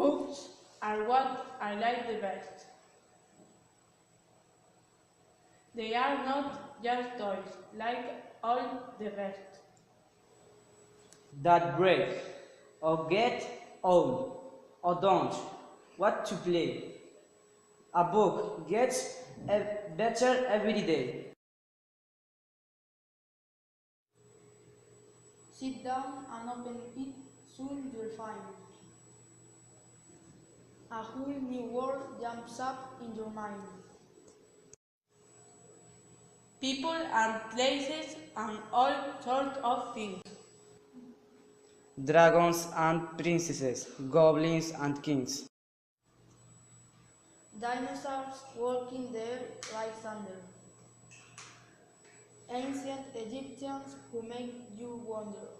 Books are what I like the best. They are not just toys like all the rest. That break, or get old, or don't what to play. A book gets better every day. Sit down and open it, soon you'll find. A whole new world jumps up in your mind. People and places and all sorts of things. Dragons and princesses, goblins and kings. Dinosaurs walking there like thunder. Ancient Egyptians who make you wonder.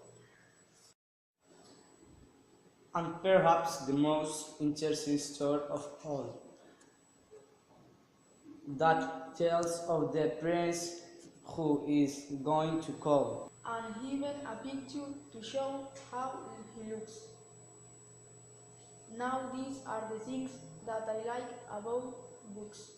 And perhaps the most interesting story of all, that tells of the prince who is going to call. And even a picture to show how he looks. Now these are the things that I like about books.